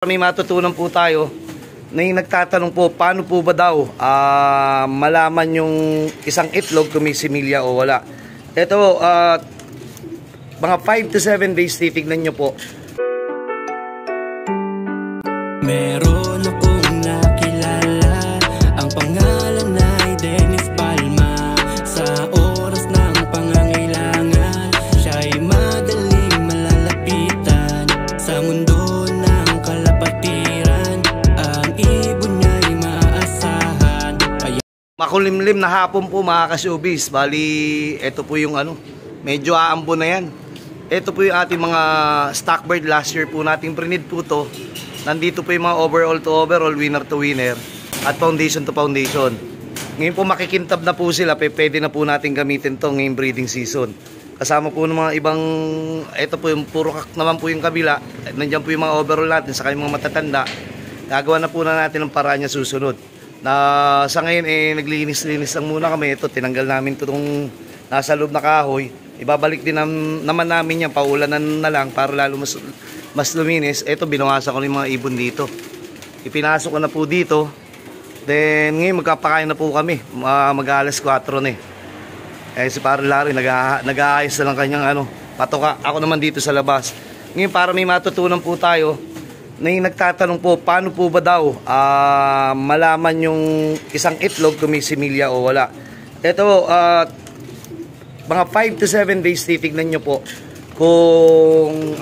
May matutunan po tayo na yung nagtatanong po paano po ba daw malaman yung isang itlog kung may similya o wala. Ito mga 5 to 7 days titignan nyo po. Meron akong nakilala, ang pangalan ay Dennis Palma. Sa oras ng pangangailangan, siya'y madaling malalapitan. Sa mundo ng kalapatiran, ang ibon niya'y maaasahan. Makulimlim na hapon po mga ka-showbiz. Bali, ito po yung medyo aambo na yan. Ito po yung ating mga stock bird last year po nating brinid po to. Nandito po yung mga overall to overall, winner to winner, at foundation to foundation. Ngayon po makikintab na po sila, pwede na po natin gamitin to ngayong breeding season. Kasama po ng mga ibang, ito po yung puro kak naman po yung kabila. Nandiyan po yung mga overall natin, saka yung mga matatanda. Gagawa na po na natin ang paraan niya susunod. Na sa ngayon naglinis-linis lang muna kami. Ito, tinanggal namin itong nasa loob na kahoy. Ibabalik din naman namin yan, paulanan na lang para lalo mas luminis. Ito, binawasan ko yung mga ibon dito. Ipinasok ko na po dito. Then ngayon magkapakain na po kami. Mag-alas 4 na si Pare Larry nag-aayos na lang kanyang patoka. Ako naman dito sa labas. Ngayon para may matutunan po tayo na yung nagtatanong po paano po ba daw malaman yung isang itlog kung may similya o wala. Ito, mga 5 to 7 days titignan nyo po kung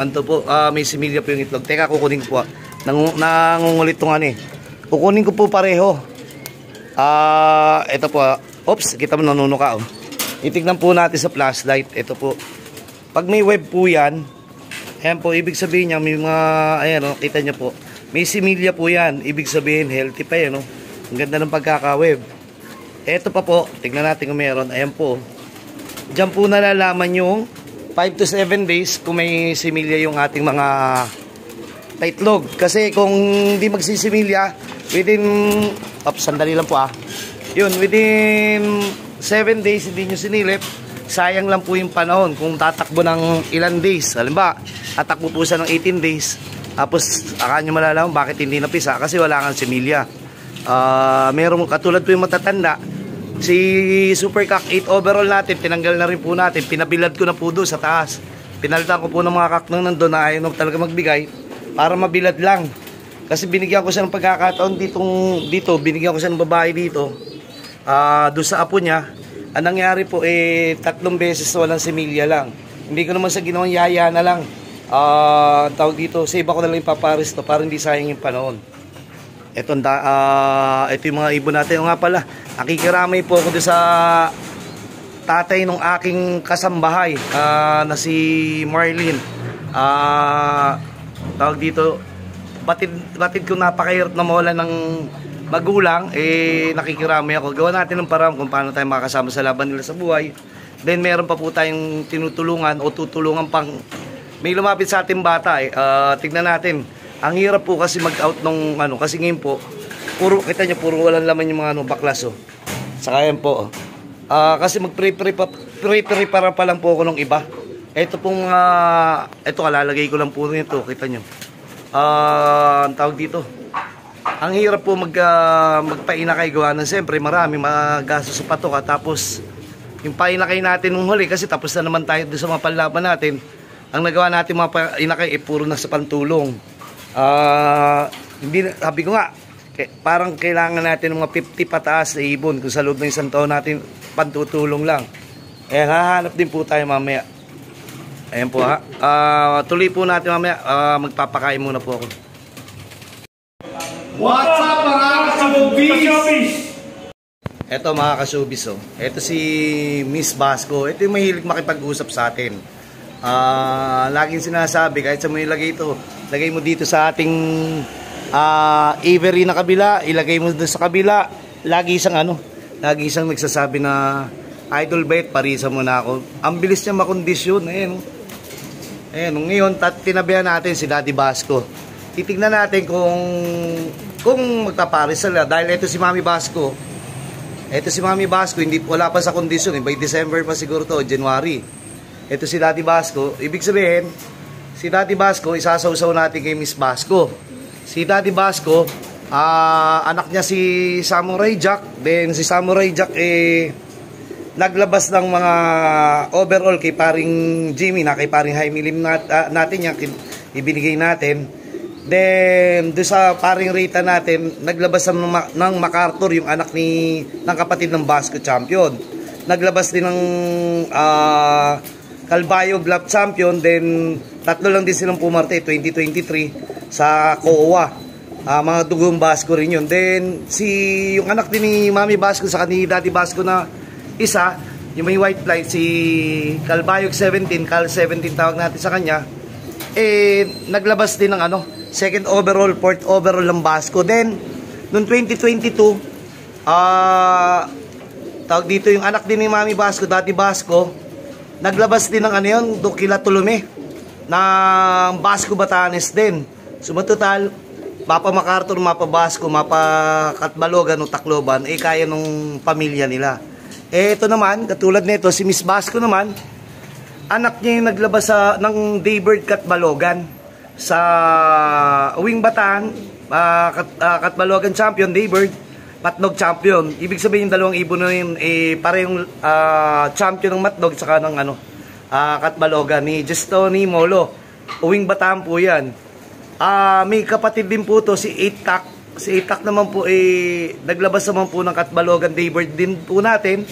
may similya po yung itlog. Teka, kukunin ko po. Nangungulit itong kukunin ko po pareho. Ito po. Oops, kita mo nanunuka. Itignan po natin sa flashlight. Ito po. Pag may web po yan, ayan po, ibig sabihin niya, may mga, ayan kita nyo po. May similya po yan. Ibig sabihin, healthy pa yan. Ang ganda ng pagkaka-web. Ito pa po, tignan natin kung meron. Ayan po. Diyan po nalalaman yung 5 to 7 days kung may similya yung ating mga itlog. Kasi kung hindi magsisimilya, within, sandali lang po yun, within 7 days hindi nyo sinilip, sayang lang po yung panahon kung tatakbo ng ilan days. Halimbawa, tatakbo po siya ng 18 days, tapos akala nyo malalaman bakit hindi napisa, kasi wala kang similya. Merong katulad po yung matatanda, si Super Kak 8 overall natin, tinanggal na rin po natin. Pinabilad ko na po doon sa taas. Pinalitan ko po ng mga kak nang nandun na ayaw na talaga magbigay para mabilad lang. Kasi binigyan ko siya ng pagkakataon dito. Binigyan ko siya ng babae dito. Doon sa apo niya. Ang nangyari po 3 beses walang similya lang. Hindi ko naman sa ginawang yaya na lang. Tawag dito, sa iba ko na lang ipaparis to para hindi sayang yung panahon. Ito yung mga ibon natin. Nga pala, nakikiramay po ako doon sa tatay ng aking kasambahay na si Marlene. Tawag dito, batid ko napakahirap na mawala ng magulang, nakikiramay ako. Gawa natin ng parang kung paano tayo makakasama sa laban nila sa buhay. Then meron pa po tayong tinutulungan o tutulungan pang may lumapit sa ating bata. Tignan natin. Ang hirap po kasi mag-out nung kasi ngayon po, kita nyo, puro walang laman yung mga baklas Saka yan po. Kasi mag-prepare pa lang po ako ng iba. Ito pong, ito kalalagay ko lang po nito, kita nyo. Ang tawag dito. Ang hirap po magpainakay gawa ng siyempre marami magasto sa patoka. Tapos, yung painakay natin nung huli, kasi tapos na naman tayo sa mga panlaban natin. Ang nagawa natin mga painakay, puro na sa pantulong. Sabi ko nga, parang kailangan natin ng mga 50 pataas na ibon kung sa loob ng isang taon natin pantutulong lang. Hahanap din po tayo mamaya. Ayan po tuloy po natin mamaya. Magpapakain muna po ako. What's up mga ka-showbiz? Eto mga ka-showbiz Eto si Miss Basco. Ito yung mahilig makipag-usap sa atin. Laging sinasabi kahit sa mo ilagay ito, lagay mo dito sa ating aviary na kabila, ilagay mo doon sa kabila. Lagi siyang nagsasabi na idol bait, parisa mo na ako. Ang bilis niya makondisyon. Ayan, ngayon tinabihan natin si Daddy Basco. Titignan natin kung magpaparis sila. Dahil ito si Mami Basco. Hindi wala pa sa kondisyon by December pa siguro to, January. Ito si Daddy Basco. Ibig sabihin, si Daddy Basco, isasawsaw natin kay Miss Basco. Si Daddy Basco, anak niya si Samurai Jack. Then si Samurai Jack naglabas ng mga overall kay paring Jimmy na kay paring Jaime Lim natin yan, ibinigay natin. Then doon sa paring Rita natin, naglabas ng MacArthur, yung anak ng kapatid ng Basco champion. Naglabas din ng Calbayo Glove champion. Then tatlo lang din silang pumarte 2023 sa COA. Mga dugong Basco rin yun. Then yung anak din ni Mami Basco sa ni Daddy Basco na isa, yung may white flight, si Calbayog 17, Cal 17 tawag natin sa kanya, naglabas din ng second overall, fourth overall ng Basco. Then noong 2022, tawag dito yung anak din ni Mami Basco, Daddy Basco, naglabas din ng Dokila Tulume ng Basco Batanes din. Sumatotal, Mapa MacArthur, Mapa Basco, Mapa Katbalogan o Tacloban, kaya nung pamilya nila. Ito naman, katulad nito, si Miss Basco naman, anak niya yung naglabas ng Daybird Katbalogan sa Uwing Bataan, Katbalogan champion, Daybird, Matnog champion. Ibig sabihin yung dalawang ibon na yun, parehong champion ng Matnog saka ng Katbalogan ni Justoni Molo. Uwing Bataan po yan. May kapatid din po to si Itak. Si Itak naman po naglabas naman po ng Katbalogan Daybird din po natin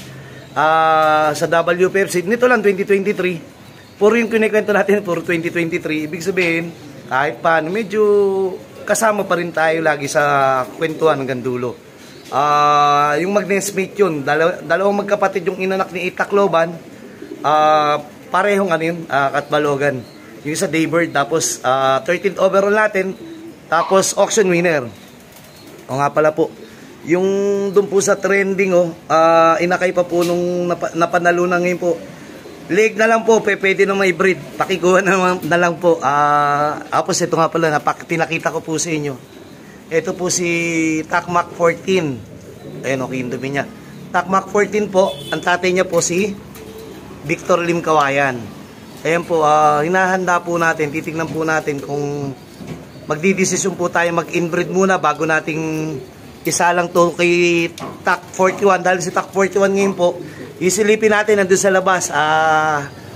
sa WPFC. Nito lang 2023. Puro yung kinikwento natin, puro 2023. Ibig sabihin, kahit paano, medyo kasama pa rin tayo lagi sa kwentuhan hanggang dulo. Yung mag-nestmate yun, dalawang magkapatid yung inanak ni Itak Loban, parehong Katbalogan. Yung isa Daybird, tapos 13th overall natin, tapos auction winner. O nga pala po, yung doon po sa trending, inakay pa po nung napanalunan ngayon po. Leg na lang po, pwede na may breed. Pakikuha na lang po. Tapos ito nga pala, pinakita ko po sa inyo. Ito po si Takmak 14. Ayun, okay yung dumi niya. Takmak 14 po, ang tatay niya po si Victor Lim Kawayan. Ayan po, hinahanda po natin, titignan po natin kung magdidesisyon po tayo mag-inbreed muna bago nating isa lang to kay TAC 41. Dahil si TAC 41 ngayon po, isilipin natin nandun sa labas.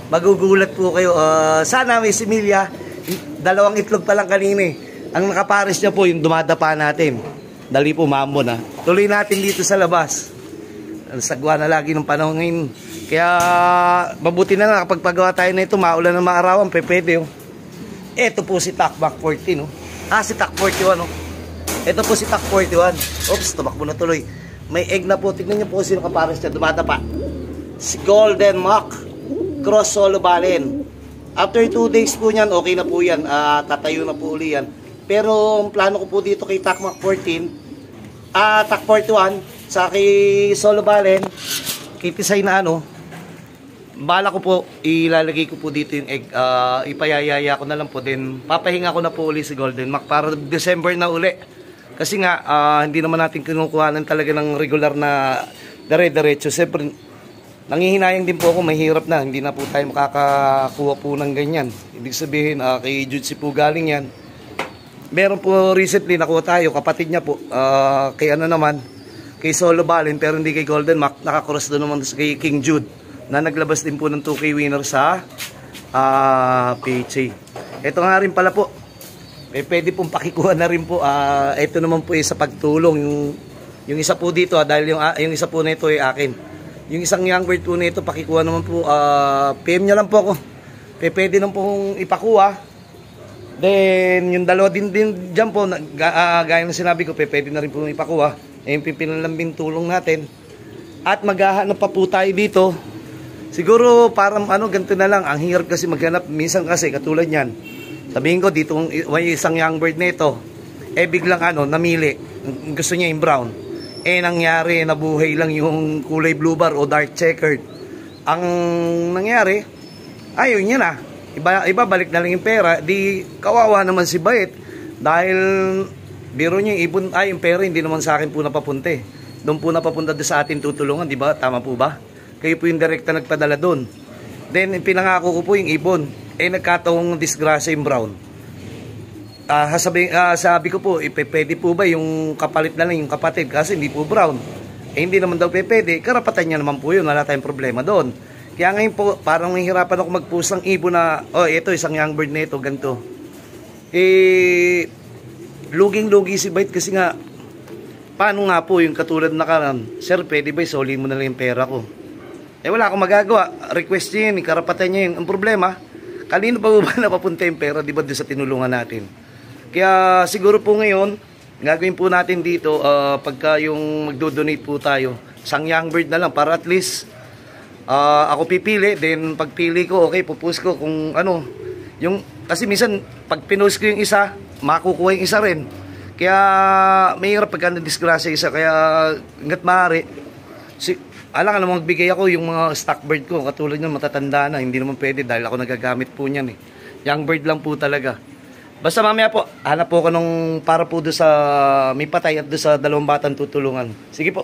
Magugulat po kayo. Sana may similya. Dalawang itlog pa lang kanina Ang nakapares niya po yung dumadapa natin. Dali po mamon Tuloy natin dito sa labas. Sagwa na lagi ng panahon ngayon. Kaya mabuti na nga kapag pagawa tayo na ito, maulan na maarawan, pwede Ito po si Takmak 14 si TAC 41 Ito po si TAC 41. Oops, tumakbo na tuloy. May egg na po. Tignan niyo po sino kapares niya. Dumadapa. Si Golden Mock Cross Solo Balen. After 2 days po niyan, okay na po yan. Tatayo na po uli yan. Pero ang plano ko po dito kay Takmak 14, TAC 41, sa kay Solo Balen, kay Tisay na bala ko po, ilalagay ko po dito yung egg. Ipayayaya ko na lang po. Then, papahinga ko na po uli si Golden Mac para December na uli. Kasi nga, hindi naman natin kinukuhanan talaga ng regular na dire-diretso. Siyempre, nangihinayang din po ako, mahirap na. Hindi na po tayo makakakuha po ng ganyan. Ibig sabihin, kay Jutsi po galing yan. Meron po recently, nakuha tayo, kapatid niya po. Kay kay Solo Balen, pero hindi kay Golden Mac. Nakakross doon naman kay King Jude. Na naglabas din po ng 2K winner sa PHA. Ito nga rin pala po, pwede pong pakikuha na rin po. Ito naman po sa pagtulong. Yung isa po dito, dahil yung isa po nito ay akin. Yung isang young bird po nito, pakikuha naman po. PM nyo lang po ako. Pwede naman pong ipakuha. Then, yung dalawa din dyan po, gaya ng sinabi ko, pwede na rin po ipakuha. Yung pinalambing tulong natin. At maghahanap pa po tayo dito. Siguro parang ganito na lang. Ang hirap kasi maghanap. Minsan kasi katulad yan. Sabihin ko dito may isang young bird nito. Biglang namili. Gusto niya yung brown. Nangyari nabuhay lang yung kulay blue bar o dark checkered. Ang nangyari, ayun niya na. Iba balik na lang yung pera. Di kawawa naman si Bait. Dahil biro niya yung ibon, yung pera hindi naman sa akin po napapunte. Doon po napapunta sa atin tutulungan, di ba? Tama po ba? Kayo po yung direkta nagpadala doon. Then, pinangako ko po yung ibon. Nagkataong disgrasya yung brown. sabi ko po, pwede po ba yung kapalit na lang yung kapatid kasi hindi po brown. Hindi naman daw pwede. Karapatan niya naman po yun. Wala tayong problema doon. Kaya ngayon po, parang nahihirapan ako mag-post ng ibon na, ito, isang young bird na ito, ganito. Luging-lugi si Bite kasi nga, paano nga po yung katulad na karan, sir, pwede ba isoli mo na lang yung pera ko? Wala akong magagawa. Request niya yun, karapatan niya yun. Ang problema, kanino pa ba napapunta yung pera, di ba, doon sa tinulungan natin? Kaya siguro po ngayon, gagawin po natin dito, pagka yung magdo-donate po tayo, isang young bird na lang para at least, ako pipili, then pagpili ko, okay, pupost ko kung ano, kasi minsan, pag pinost ko yung isa, makukuha yung isa rin. Kaya, may hirap pagka na-disgrasya isa, kaya, hanggat maaari, alam ka naman magbigay ako yung mga stock bird ko, katulad nyo, matatanda na, hindi naman pwede dahil ako nagagamit po niyan eh. Young bird lang po talaga. Basta mamaya po, hanap po ko nung para po doon sa may patay at doon sa dalawang batang tutulungan. Sige po.